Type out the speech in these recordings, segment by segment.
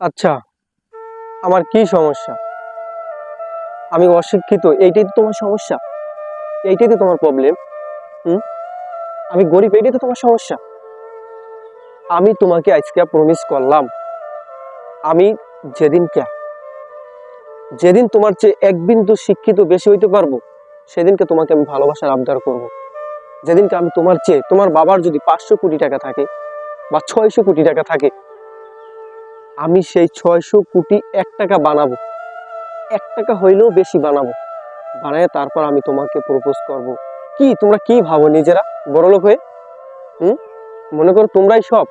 আচ্ছা, আমার কি সমস্যা? আমি অশিক্ষিত, এইটাই তো তোমার সমস্যা? এইটাই তো তোমার প্রবলেম? হুম? আমি গরিব, এইটাই তো তোমার সমস্যা? আমি তোমাকে আজকে প্রমিস করলাম, আমি যেদিনকে যেদিন তোমার চেয়ে এক বিন্দু শিক্ষিত বেশি হইতে পারবো, সেদিনকে তোমাকে আমি ভালোবাসার আবদার করব। যেদিনকে আমি তোমার চেয়ে, তোমার বাবার যদি 500 কোটি টাকা থাকে বা 600 কোটি টাকা থাকে, আমি সেই 600 কোটি 1 টাকা বানাবো, 1 টাকা হইলেও বেশি বানাবো, বানায় তারপর আমি তোমাকে প্রপোজ করব। কি তোমরা কি ভাবো নিজেরা বড়লোক হয়ে? হুম? মনে করো তোমরাই সব,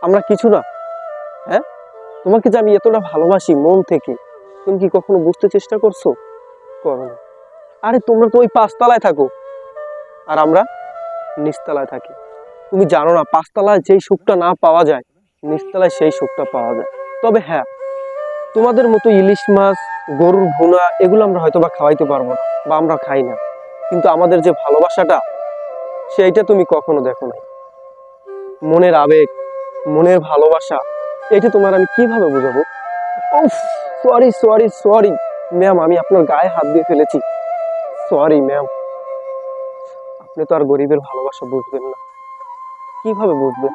আমরা কিছু না? হ্যাঁ, তোমাকে যে আমি এতটা ভালোবাসি মন থেকে, তুমি কি কখনো বুঝতে চেষ্টা করছো? করো না। আরে তোমরা তো ওই 5 তলায় থাকো, আর আমরা নিচতলায় থাকি। তুমি জানো না, 5 তলায় যেই সুখটা না পাওয়া যায়, নিচতলায় সেই সুখটা পাওয়া যায়। তবে হ্যাঁ, তোমাদের মতো ইলিশ মাছ, গরুর ভুনা এগুলো আমরা হয়তো বা খাওয়াইতে পারবো না, বা আমরা খাই না, কিন্তু আমাদের যে ভালোবাসাটা, সেইটা তুমি কখনো দেখো না। মনের আবেগ, মনের ভালোবাসা, এটা তোমার আমি কিভাবে বুঝাবো? উফ, সরি সরি সরি ম্যাম, আমি আপনার গায়ে হাত দিয়ে ফেলেছি। Sorry ma'am. আপনি তো আর গরিবের ভালোবাসা বুঝবেন না। কিভাবে বুঝবেন?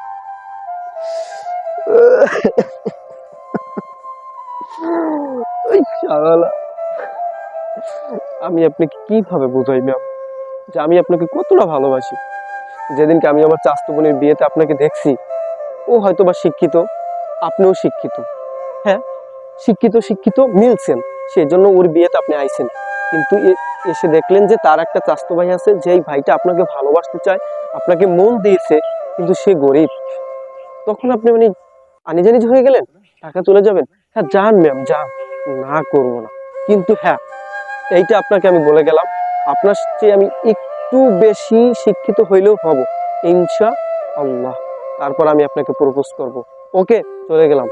ওই শালা, আমি আপনাকে কিভাবে বুঝাই ম্যাম যে আমি আপনাকে কতটা ভালোবাসি? যেদিনকে আমি আমার চাচাতো বোনের বিয়েতে আপনাকে দেখছি, ও হয়তো বা শিক্ষিত, আপনিও শিক্ষিত। হ্যাঁ, শিক্ষিত শিক্ষিত মিলছেন, সেই জন্য ওর বিয়েতে আপনি আইছেন। কিন্তু এসে দেখলেন যে তার একটা চাচাতো ভাই আছে, যেই ভাইটা আপনাকে ভালোবাসতে চায়, আপনাকে মন দিয়েছে, কিন্তু সে গরিব। তখন আপনি মানে আনিজানিজ হয়ে গেলেন, টাকা চলে যাবেন। হ্যাঁ যান ম্যাম যান, না করবো না। কিন্তু হ্যাঁ, এইটা আপনাকে আমি বলে গেলাম, আপনার চেয়ে আমি একটু বেশি শিক্ষিত হইলেও হব, ইনশা আল্লাহ। তারপর আমি আপনাকে প্রপোজ করব। ওকে, চলে গেলাম।